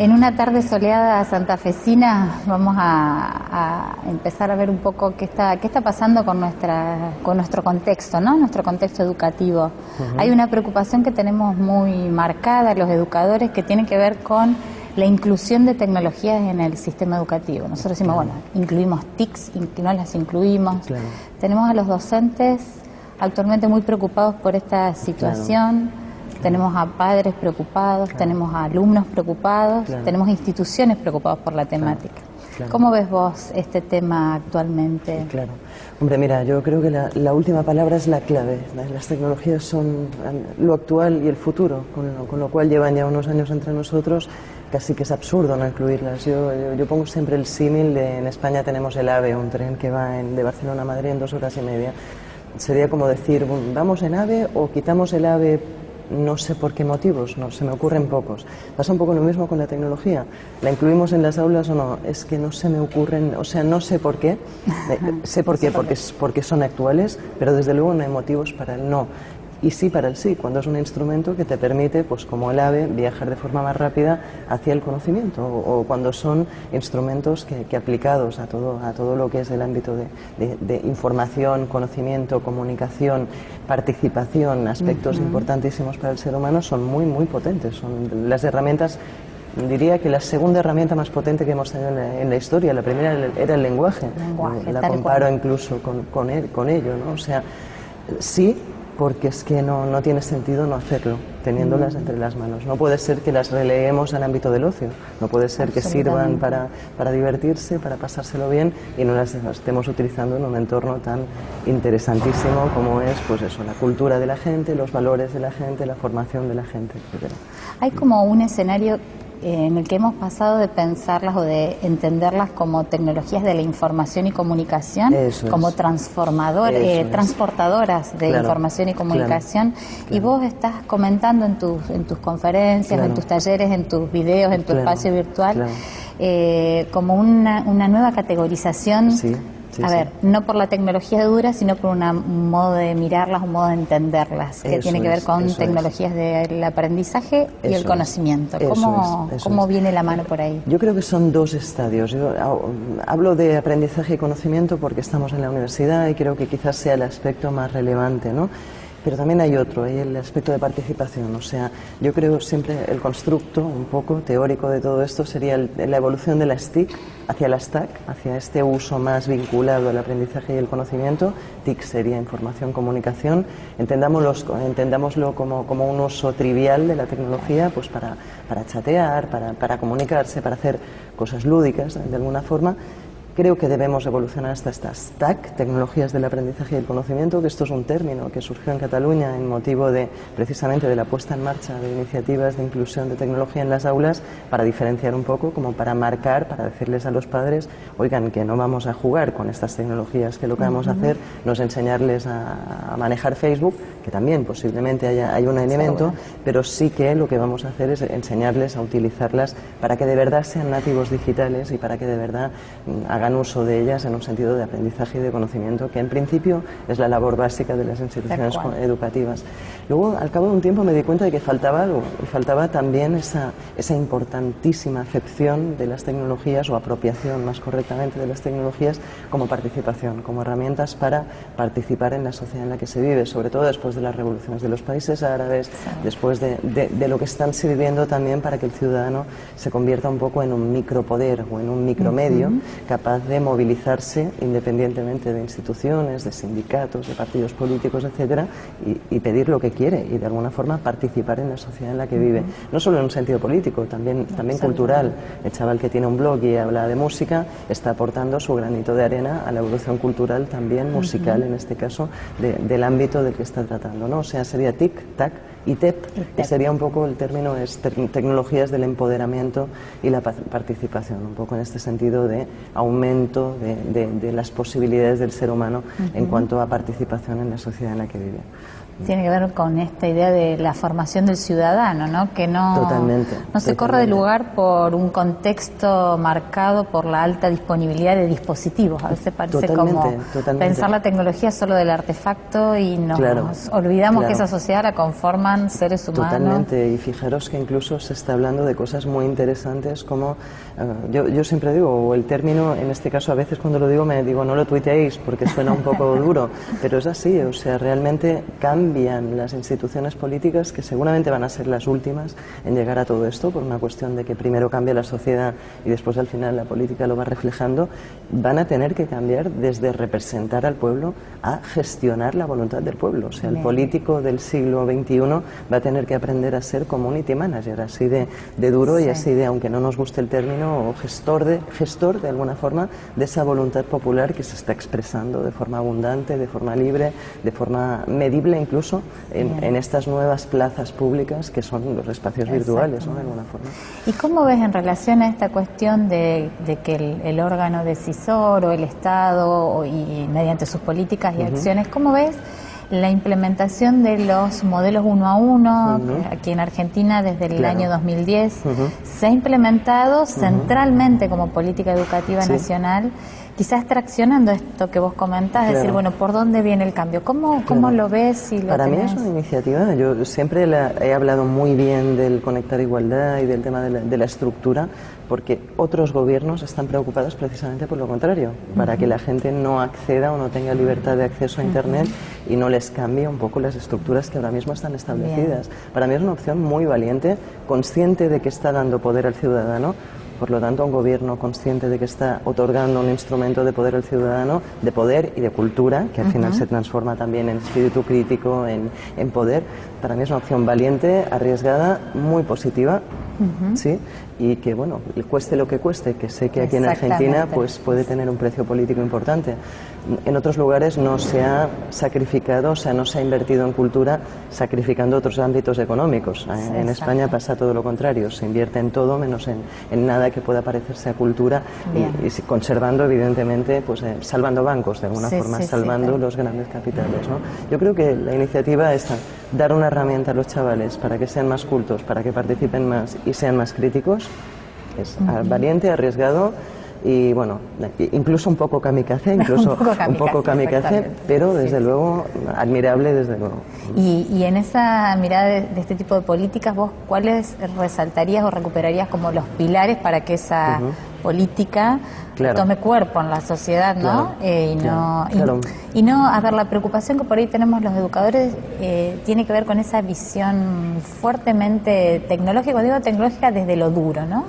En una tarde soleada santafesina vamos a empezar a ver un poco qué está pasando con nuestro contexto, ¿no? Nuestro contexto educativo. Hay una preocupación que tenemos muy marcada los educadores que tiene que ver con la inclusión de tecnologías en el sistema educativo. Nosotros decimos, bueno, incluimos TICs, no las incluimos. Claro. Tenemos a los docentes actualmente muy preocupados por esta situación. Tenemos a padres preocupados, tenemos a alumnos preocupados, tenemos instituciones preocupadas por la temática. ¿Cómo ves vos este tema actualmente? Claro. Hombre, mira, yo creo que la última palabra es la clave. Las tecnologías son lo actual y el futuro, con lo cual llevan ya unos años entre nosotros. Casi que es absurdo no incluirlas. Yo pongo siempre el símil de en España tenemos el AVE, un tren que va de Barcelona a Madrid en 2 horas y media. Sería como decir, ¿vamos en AVE o quitamos el AVE? No sé por qué motivos, no se me ocurren pocos. Pasa un poco lo mismo con la tecnología. ¿La incluimos en las aulas o no? Es que no se me ocurren, o sea, no sé por qué. Sé por qué, porque son actuales, pero desde luego no hay motivos para el no. Y sí para el sí, cuando es un instrumento que te permite, pues como el AVE, viajar de forma más rápida hacia el conocimiento, o cuando son instrumentos que aplicados a todo lo que es el ámbito de información, conocimiento, comunicación, participación, aspectos importantísimos para el ser humano, son muy, muy potentes. Son las herramientas. Diría que la segunda herramienta más potente que hemos tenido en la historia. La primera era el lenguaje. La comparo incluso con ello, ¿no? O sea, sí, porque es que no tiene sentido no hacerlo, teniéndolas entre las manos. No puede ser que las releguemos al ámbito del ocio, no puede ser que sirvan para divertirse, para pasárselo bien, y no las estemos utilizando en un entorno tan interesantísimo como es, pues eso, la cultura de la gente, los valores de la gente, la formación de la gente, etc. Hay como un escenario en el que hemos pasado de pensarlas o de entenderlas como tecnologías de la información y comunicación, como transportadoras de información y comunicación, y vos estás comentando en tus conferencias, en tus talleres, en tus videos, en tu espacio virtual, como una nueva categorización. A ver, no por la tecnología dura, sino por un modo de mirarlas, un modo de entenderlas, que tiene que ver con tecnologías del aprendizaje y el conocimiento. ¿Cómo viene la mano por ahí? Yo creo que son 2 estadios. Yo hablo de aprendizaje y conocimiento porque estamos en la universidad y creo que quizás sea el aspecto más relevante, ¿no? Pero también hay otro, hay el aspecto de participación. O sea, yo creo siempre el constructo un poco teórico de todo esto sería la evolución de las TIC hacia las TAC, hacia este uso más vinculado al aprendizaje y el conocimiento. TIC sería información, comunicación. Entendámoslo como un uso trivial de la tecnología, pues para chatear, para comunicarse, para hacer cosas lúdicas de alguna forma. Creo que debemos evolucionar hasta estas TAC, tecnologías del aprendizaje y el conocimiento, que esto es un término que surgió en Cataluña en motivo precisamente de la puesta en marcha de iniciativas de inclusión de tecnología en las aulas, para diferenciar un poco, como para marcar, para decirles a los padres, oigan, que no vamos a jugar con estas tecnologías, que lo que vamos a hacer no es enseñarles a manejar Facebook, que también posiblemente hay un elemento, pero sí que lo que vamos a hacer es enseñarles a utilizarlas para que de verdad sean nativos digitales y para que de verdad hagan uso de ellas en un sentido de aprendizaje y de conocimiento, que en principio es la labor básica de las instituciones educativas. Luego, al cabo de un tiempo, me di cuenta de que faltaba algo, y faltaba también esa importantísima acepción de las tecnologías, o apropiación más correctamente de las tecnologías, como participación, como herramientas para participar en la sociedad en la que se vive, sobre todo después de las revoluciones de los países árabes, después de lo que están sirviendo también para que el ciudadano se convierta un poco en un micropoder o en un micromedio capaz de movilizarse independientemente de instituciones, de sindicatos, de partidos políticos, etcétera, y pedir lo que quiere y de alguna forma participar en la sociedad en la que vive. No solo en un sentido político, también cultural. El chaval que tiene un blog y habla de música está aportando su granito de arena a la evolución cultural, también musical en este caso, del ámbito del que está tratando, ¿no? O sea, sería TIC, TAC y TEP, que sería un poco el término, tecnologías del empoderamiento y la participación, un poco en este sentido de aún aumento de las posibilidades del ser humano en cuanto a participación en la sociedad en la que vive. Tiene que ver con esta idea de la formación del ciudadano, ¿no? Que no se corre de lugar por un contexto marcado por la alta disponibilidad de dispositivos. A veces parece como pensar la tecnología solo del artefacto y nos olvidamos que esa sociedad la conforman seres humanos. Totalmente, y fijaros que incluso se está hablando de cosas muy interesantes como, yo siempre digo, o el término, en este caso a veces cuando lo digo me digo no lo tuiteéis porque suena un poco duro, pero es así, o sea, realmente cambian las instituciones políticas, que seguramente van a ser las últimas en llegar a todo esto, por una cuestión de que primero cambia la sociedad y después al final la política lo va reflejando, van a tener que cambiar desde representar al pueblo a gestionar la voluntad del pueblo. O sea, el político del siglo XXI va a tener que aprender a ser community manager, así de duro y así de, aunque no nos guste el término, o gestor de alguna forma de esa voluntad popular que se está expresando de forma abundante, de forma libre, de forma medible incluso en estas nuevas plazas públicas que son los espacios virtuales, ¿no? De alguna forma. ¿Y cómo ves en relación a esta cuestión de que el órgano decisor o el Estado y mediante sus políticas y acciones, cómo ves la implementación de los modelos 1 a 1, aquí en Argentina desde el año 2010, se ha implementado centralmente como política educativa nacional, quizás traccionando esto que vos comentás, es decir, bueno, ¿por dónde viene el cambio? ¿Cómo lo ves? Para mí es una iniciativa, yo siempre he hablado muy bien del Conectar Igualdad y del tema de la estructura, porque otros gobiernos están preocupados precisamente por lo contrario, para que la gente no acceda o no tenga libertad de acceso a Internet y no les cambie un poco las estructuras que ahora mismo están establecidas. Para mí es una opción muy valiente, consciente de que está dando poder al ciudadano. Por lo tanto, un gobierno consciente de que está otorgando un instrumento de poder al ciudadano, de poder y de cultura, que al final se transforma también en espíritu crítico, en poder, para mí es una opción valiente, arriesgada, muy positiva, ¿sí? Y que, bueno, cueste lo que cueste, que sé que aquí en Argentina pues puede tener un precio político importante. En otros lugares no se ha sacrificado, o sea, no se ha invertido en cultura sacrificando otros ámbitos económicos. En España pasa todo lo contrario, se invierte en todo menos en nada que pueda parecerse a cultura y conservando, evidentemente, pues salvando bancos de alguna forma, salvando los grandes capitales, ¿no? Yo creo que la iniciativa es dar una herramienta a los chavales para que sean más cultos, para que participen más y sean más críticos. Es valiente, arriesgado y, bueno, incluso un poco kamikaze, pero desde luego admirable, desde luego. Y en esa mirada de este tipo de políticas, ¿vos cuáles resaltarías o recuperarías como los pilares para que esa política tome cuerpo en la sociedad, ¿no? Y no, a ver, la preocupación que por ahí tenemos los educadores tiene que ver con esa visión fuertemente tecnológica, digo tecnológica desde lo duro, ¿no?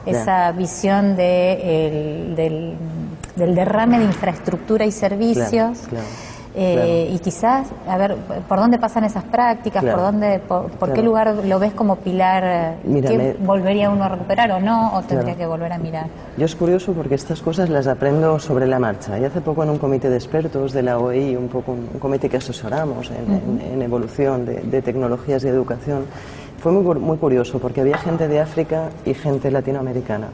Esa visión del derrame de infraestructura y servicios. Y quizás, a ver, ¿por dónde pasan esas prácticas? ¿Por qué lugar lo ves como pilar? ¿Qué volvería uno a recuperar o no? ¿O tendría que volver a mirar? Yo es curioso porque estas cosas las aprendo sobre la marcha. Y hace poco en un comité de expertos de la OEI, un comité que asesoramos en evolución de tecnologías y educación, fue muy curioso porque había gente de África y gente latinoamericana.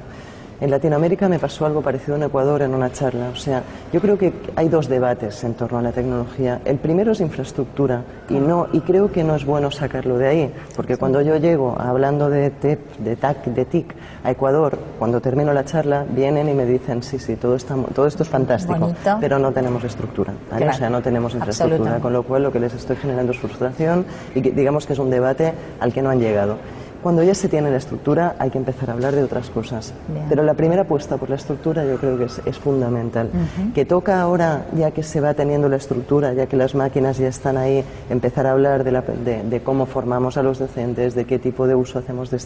En Latinoamérica me pasó algo parecido en Ecuador en una charla. O sea, yo creo que hay dos debates en torno a la tecnología. El primero es infraestructura y creo que no es bueno sacarlo de ahí, porque cuando yo llego hablando de TIC a Ecuador, cuando termino la charla, vienen y me dicen, sí, todo esto es fantástico, pero no tenemos estructura, ¿vale? O sea, no tenemos infraestructura, con lo cual lo que les estoy generando es frustración y digamos que es un debate al que no han llegado. Cuando ya se tiene la estructura hay que empezar a hablar de otras cosas. Pero la primera apuesta por la estructura yo creo que es fundamental. Que toca ahora, ya que se va teniendo la estructura, ya que las máquinas ya están ahí, empezar a hablar de cómo formamos a los docentes, de qué tipo de uso hacemos de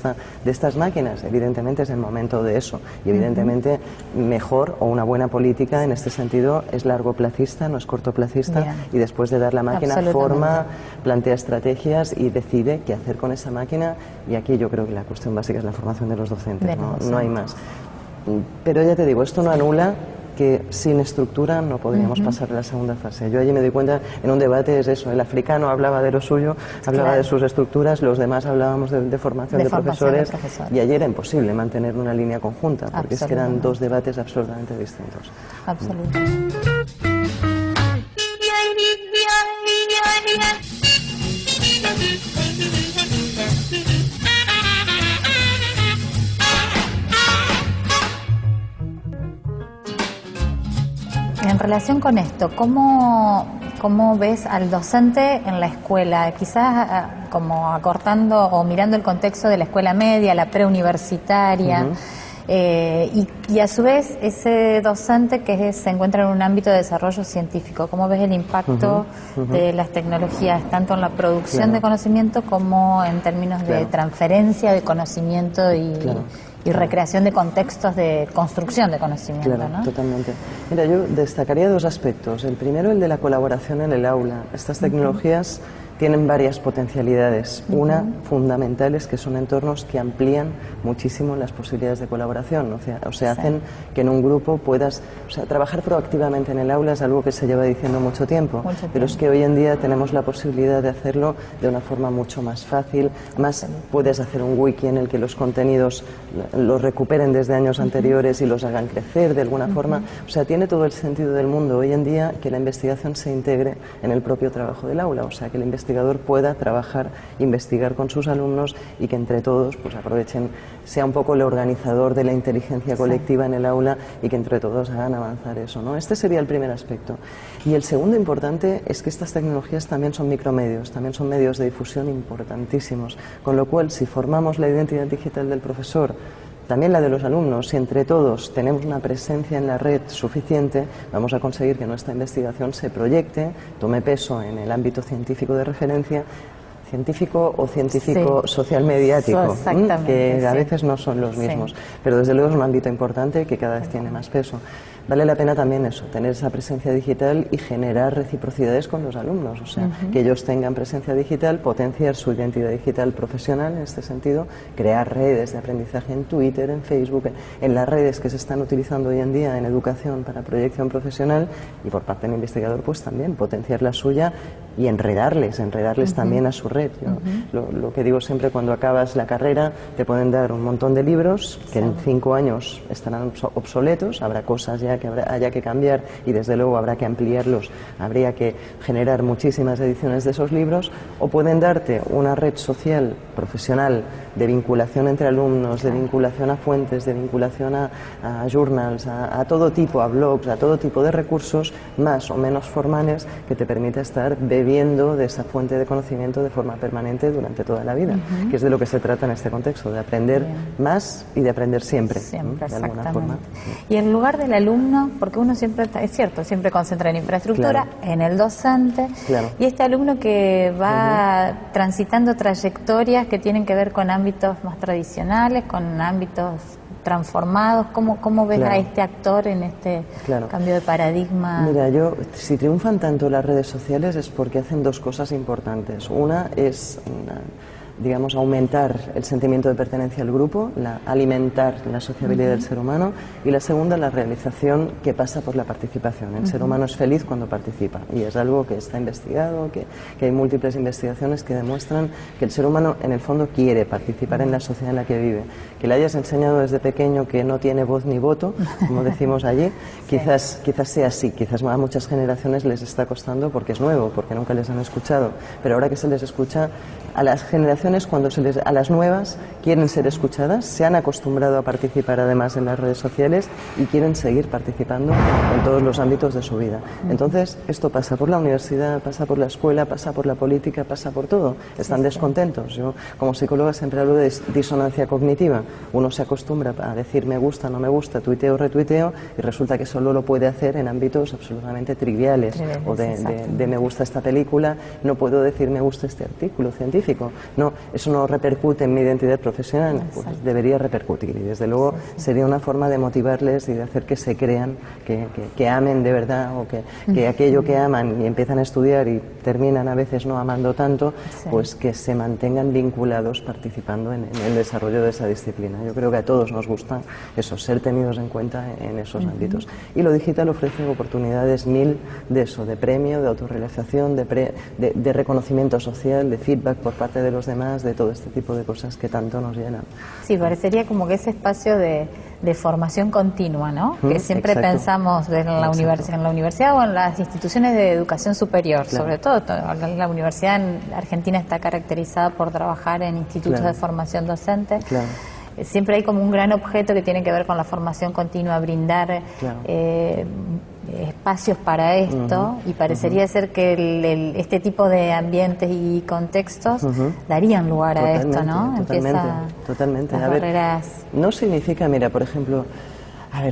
estas máquinas. Evidentemente es el momento de eso. Y evidentemente mejor o una buena política en este sentido es largoplacista, no es cortoplacista. Y después de dar la máquina forma, plantea estrategias y decide qué hacer con esa máquina. Y aquí yo creo que la cuestión básica es la formación de los docentes, no hay más. Pero ya te digo, esto no anula que sin estructura no podríamos pasar a la segunda fase. Yo allí me doy cuenta, en un debate es eso, el africano hablaba de lo suyo, hablaba de sus estructuras, los demás hablábamos de formación de profesores, y ayer era imposible mantener una línea conjunta, porque es que eran dos debates absolutamente distintos. Absolutamente. En relación con esto, ¿cómo ves al docente en la escuela? Quizás como acortando o mirando el contexto de la escuela media, la preuniversitaria, y a su vez ese docente que se encuentra en un ámbito de desarrollo científico. ¿Cómo ves el impacto de las tecnologías, tanto en la producción de conocimiento como en términos de transferencia de conocimiento y recreación de contextos de construcción de conocimiento? Claro, ¿no? Totalmente. Mira, yo destacaría dos aspectos. El primero, el de la colaboración en el aula. Estas tecnologías tienen varias potencialidades. Una fundamental es que son entornos que amplían muchísimo las posibilidades de colaboración. O sea, hacen que en un grupo puedas... O sea, trabajar proactivamente en el aula es algo que se lleva diciendo mucho tiempo. Pero es que hoy en día tenemos la posibilidad de hacerlo de una forma mucho más fácil. Más puedes hacer un wiki en el que los contenidos los recuperen desde años anteriores y los hagan crecer de alguna forma. O sea, tiene todo el sentido del mundo hoy en día que la investigación se integre en el propio trabajo del aula. O sea, que el investigador pueda trabajar, investigar con sus alumnos y que entre todos pues aprovechen, sea un poco el organizador de la inteligencia colectiva en el aula y que entre todos hagan avanzar eso, ¿no? Este sería el primer aspecto. Y el segundo importante es que estas tecnologías también son micromedios, también son medios de difusión importantísimos, con lo cual si formamos la identidad digital del profesor, también la de los alumnos, si entre todos tenemos una presencia en la red suficiente, vamos a conseguir que nuestra investigación se proyecte, tome peso en el ámbito científico de referencia, científico o científico social mediático, que a veces no son los mismos, pero desde luego es un ámbito importante que cada vez tiene más peso. Vale la pena también eso, tener esa presencia digital y generar reciprocidades con los alumnos, o sea, que ellos tengan presencia digital, potenciar su identidad digital profesional en este sentido, crear redes de aprendizaje en Twitter, en Facebook, en las redes que se están utilizando hoy en día en educación para proyección profesional, y por parte del investigador pues también potenciar la suya y enredarles también a su red. Yo, lo que digo siempre, cuando acabas la carrera te pueden dar un montón de libros que en 5 años estarán obsoletos, habrá cosas ya que haya que cambiar y desde luego habrá que ampliarlos, habría que generar muchísimas ediciones de esos libros, o pueden darte una red social profesional de vinculación entre alumnos, de vinculación a fuentes, de vinculación a journals, a todo tipo, a blogs, a todo tipo de recursos más o menos formales que te permita estar bebiendo de esa fuente de conocimiento de forma permanente durante toda la vida, que es de lo que se trata en este contexto, de aprender más y de aprender siempre de alguna forma. Y en lugar del alumno, porque uno siempre, es cierto, siempre concentra en infraestructura, en el docente, y este alumno que va transitando trayectorias que tienen que ver con ámbitos más tradicionales, con ámbitos transformados, ¿cómo ves a este actor en este cambio de paradigma? Mira, si triunfan tanto las redes sociales es porque hacen dos cosas importantes. Una es digamos, aumentar el sentimiento de pertenencia al grupo, alimentar la sociabilidad del ser humano, y la segunda, la realización que pasa por la participación. El ser humano es feliz cuando participa, y es algo que está investigado, que hay múltiples investigaciones que demuestran que el ser humano en el fondo quiere participar en la sociedad en la que vive. Que le hayas enseñado desde pequeño que no tiene voz ni voto, como decimos allí, quizás sea así, quizás a muchas generaciones les está costando porque es nuevo, porque nunca les han escuchado, pero ahora que se les escucha, a las generaciones, a las nuevas, quieren ser escuchadas, se han acostumbrado a participar además en las redes sociales y quieren seguir participando en todos los ámbitos de su vida. Entonces, esto pasa por la universidad, pasa por la escuela, pasa por la política, pasa por todo. Están descontentos. Yo, como psicóloga, siempre hablo de disonancia cognitiva. Uno se acostumbra a decir me gusta, no me gusta, tuiteo, retuiteo, y resulta que solo lo puede hacer en ámbitos absolutamente triviales. O de me gusta esta película, no puedo decir me gusta este artículo científico. No, eso no repercute en mi identidad profesional, pues debería repercutir, y desde luego sería una forma de motivarles y de hacer que se crean, que amen de verdad, o que aquello que aman y empiezan a estudiar y terminan a veces no amando tanto, pues que se mantengan vinculados participando en el desarrollo de esa disciplina. Yo creo que a todos nos gusta eso, ser tenidos en cuenta en esos ámbitos. Y lo digital ofrece oportunidades mil de eso, de premio, de autorrealización, de reconocimiento social, de feedback por parte de los demás, de todo este tipo de cosas que tanto nos llenan. Sí, parecería como que ese espacio de formación continua, ¿no? Que siempre pensamos en la universidad o en las instituciones de educación superior, sobre todo la universidad en Argentina está caracterizada por trabajar en institutos de formación docente. Siempre hay como un gran objeto que tiene que ver con la formación continua, brindar espacios para esto, y parecería ser que este tipo de ambientes y contextos darían lugar a esto, ¿no? Totalmente. Las barreras. No significa, mira, por ejemplo,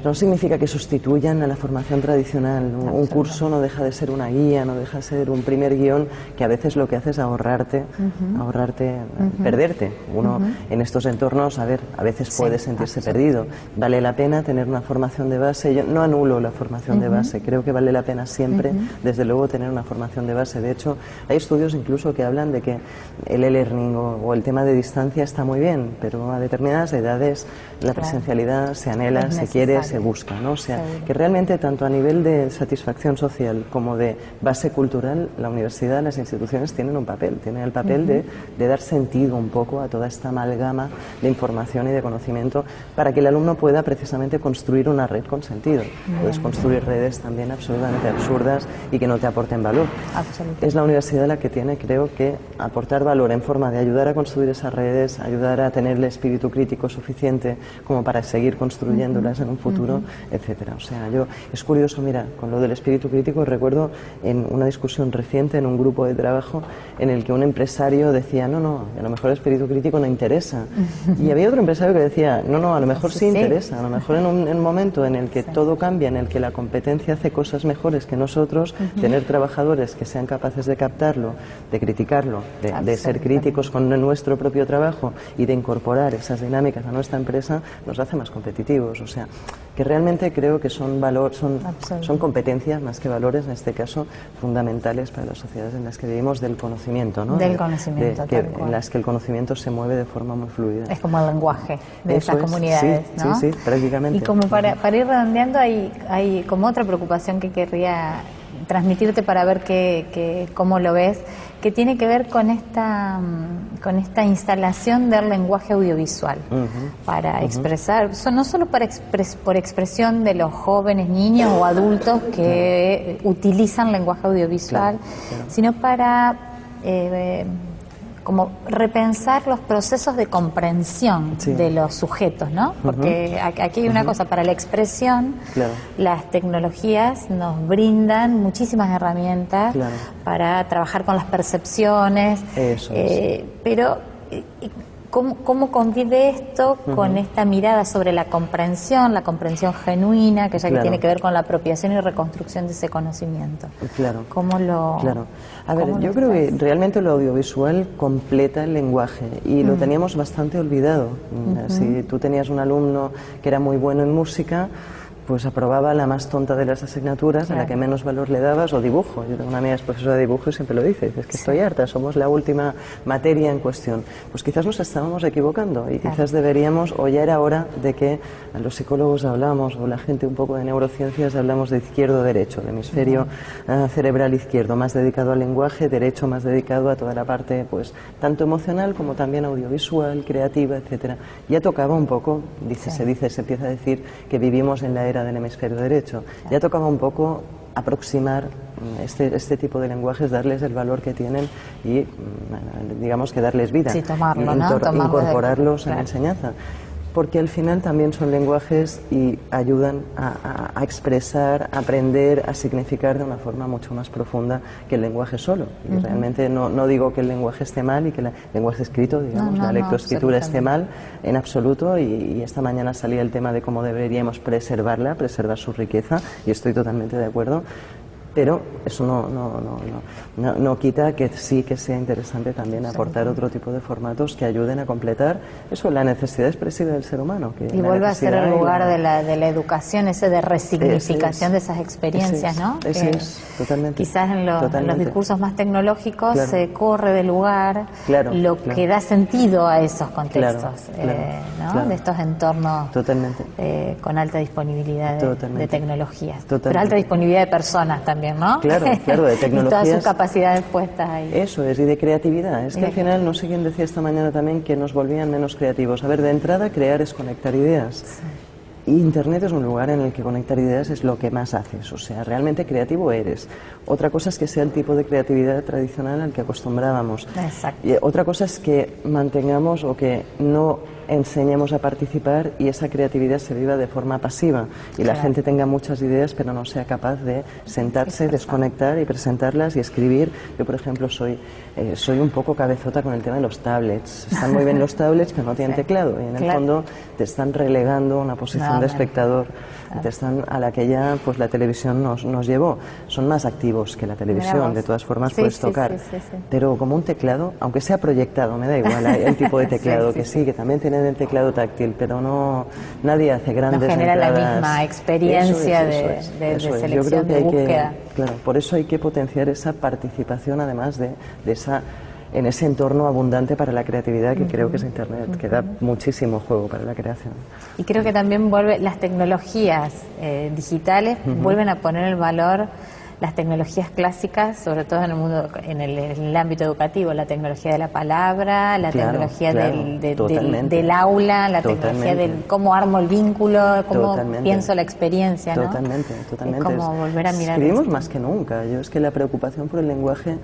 no significa que sustituyan a la formación tradicional. Un curso no deja de ser una guía, no deja de ser un primer guión, que a veces lo que hace es ahorrarte, perderte. Uno en estos entornos, a veces puede sentirse perdido. Vale la pena tener una formación de base. Yo no anulo la formación de base, creo que vale la pena siempre, desde luego, tener una formación de base. De hecho, hay estudios incluso que hablan de que el e-learning o el tema de distancia está muy bien, pero a determinadas edades la presencialidad se anhela, se quiere, se busca, ¿no? O sea, que realmente tanto a nivel de satisfacción social como de base cultural, la universidad, las instituciones tienen un papel, tienen el papel de dar sentido un poco a toda esta amalgama de información y de conocimiento, para que el alumno pueda precisamente construir una red con sentido. Puedes construir redes también absolutamente absurdas y que no te aporten valor. Es la universidad la que tiene, creo, que aportar valor en forma de ayudar a construir esas redes, ayudar a tener el espíritu crítico suficiente como para seguir construyéndolas en un futuro, etcétera. O sea, es curioso, mira, con lo del espíritu crítico, recuerdo en una discusión reciente en un grupo de trabajo en el que un empresario decía, no, a lo mejor el espíritu crítico no interesa. Y había otro empresario que decía, no, a lo mejor sí interesa, a lo mejor en un momento en el que todo cambia, en el que la competencia hace cosas mejores que nosotros, tener trabajadores que sean capaces de captarlo, de criticarlo, de ser críticos con nuestro propio trabajo y de incorporar esas dinámicas a nuestra empresa, nos hace más competitivos. O sea, que realmente creo que son competencias más que valores, en este caso, fundamentales para las sociedades en las que vivimos, del conocimiento, ¿no? Del conocimiento, en las que el conocimiento se mueve de forma muy fluida. Es como el lenguaje de estas comunidades, ¿no? Sí, prácticamente. Y como para ir redondeando, hay como otra preocupación que querría transmitirte para ver cómo lo ves, que tiene que ver con esta instalación del lenguaje audiovisual para expresar, no solo por expresión de los jóvenes, niños o adultos que utilizan lenguaje audiovisual, sino para como repensar los procesos de comprensión de los sujetos, ¿no? Porque aquí hay una cosa, para la expresión, las tecnologías nos brindan muchísimas herramientas para trabajar con las percepciones, pero ¿cómo convive esto con esta mirada sobre la comprensión genuina, que tiene que ver con la apropiación y reconstrucción de ese conocimiento? A ver, yo creo que realmente lo audiovisual completa el lenguaje y lo teníamos bastante olvidado. Si tú tenías un alumno que era muy bueno en música, pues aprobaba la más tonta de las asignaturas, a la que menos valor le dabas, o dibujo. Yo tengo una amiga que es profesora de dibujo y siempre lo dice, es que estoy harta, somos la última materia en cuestión. Pues quizás nos estábamos equivocando y quizás deberíamos, o ya era hora de que a los psicólogos hablamos, o la gente un poco de neurociencias hablamos de izquierdo-derecho, el hemisferio cerebral izquierdo más dedicado al lenguaje, derecho más dedicado a toda la parte, pues, tanto emocional como también audiovisual, creativa, etcétera. Ya tocaba un poco, se empieza a decir que vivimos en la era del hemisferio derecho. Ya tocaba un poco aproximar este tipo de lenguajes, darles el valor que tienen y, digamos, que darles vida, incorporarlos en la enseñanza. Porque al final también son lenguajes y ayudan a expresar, a aprender, a significar de una forma mucho más profunda que el lenguaje solo. Y realmente no digo que el lenguaje esté mal y que el lenguaje escrito, digamos, la lectoescritura esté mal en absoluto, y esta mañana salía el tema de cómo deberíamos preservar su riqueza, y estoy totalmente de acuerdo. Pero eso no quita que sí que sea interesante también aportar otro tipo de formatos que ayuden a completar eso, la necesidad expresiva del ser humano. Que y vuelve a ser el lugar de la educación, ese de resignificación de esas experiencias, ¿no? Eso es, totalmente. Quizás en los discursos más tecnológicos se corre de lugar lo que da sentido a esos contextos, ¿no? De estos entornos con alta disponibilidad de tecnologías, pero alta disponibilidad de personas también, ¿no? Claro, de tecnologías. Y todas sus capacidades puestas ahí. Eso es, y de creatividad. Es que al final, no sé quién decía esta mañana también, que nos volvían menos creativos. A ver, de entrada, crear es conectar ideas. Sí. Y Internet es un lugar en el que conectar ideas es lo que más haces, o sea, realmente creativo eres. Otra cosa es que sea el tipo de creatividad tradicional al que acostumbrábamos. Exacto. Y otra cosa es que mantengamos o que no enseñemos a participar y esa creatividad se viva de forma pasiva y la gente tenga muchas ideas pero no sea capaz de sentarse, desconectar y presentarlas y escribir. Yo, por ejemplo, soy un poco cabezota con el tema de los tablets. Están muy bien los tablets pero no tienen teclado y en el fondo te están relegando a una posición de espectador a la que ya pues la televisión nos llevó. Son más activos que la televisión, de todas formas puedes tocar, pero como un teclado, aunque sea proyectado, me da igual el tipo de teclado, que también tienen el teclado táctil, pero nadie hace grandes genera entradas. La misma experiencia de selección, yo creo que de búsqueda. Por eso hay que potenciar esa participación, además de esa en ese entorno abundante para la creatividad que creo que es Internet, que da muchísimo juego para la creación. Y creo que también las tecnologías digitales vuelven a poner el valor las tecnologías clásicas, sobre todo en el mundo, en el ámbito educativo, la tecnología de la palabra, la tecnología del aula, la tecnología del cómo armo el vínculo, cómo pienso la experiencia, ¿no? Totalmente. Es como volver a mirar. Escribimos más que nunca. Yo es que la preocupación por el lenguaje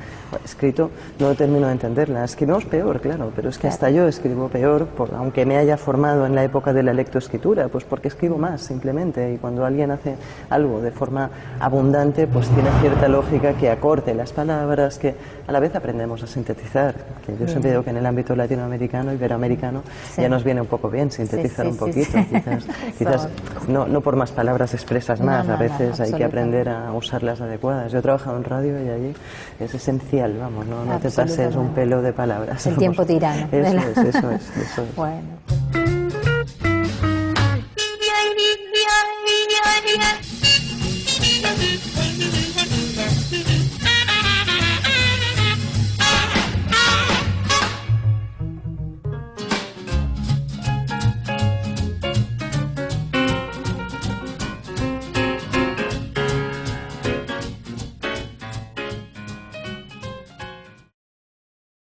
escrito no termino de entenderla. Escribimos peor, claro, pero es que hasta yo escribo peor, aunque me haya formado en la época de la lectoescritura, pues porque escribo más, simplemente. Y cuando alguien hace algo de forma abundante, pues tiene cierta lógica que acorte las palabras, que a la vez aprendemos a sintetizar, que yo siempre digo que en el ámbito latinoamericano, iberoamericano, ya nos viene un poco bien sintetizar un poquito, quizás no por más palabras expresas más, a veces hay que aprender a usarlas adecuadas. Yo he trabajado en radio y allí es esencial, vamos, no te pases un pelo de palabras. El tiempo tirano. Eso es. Bueno.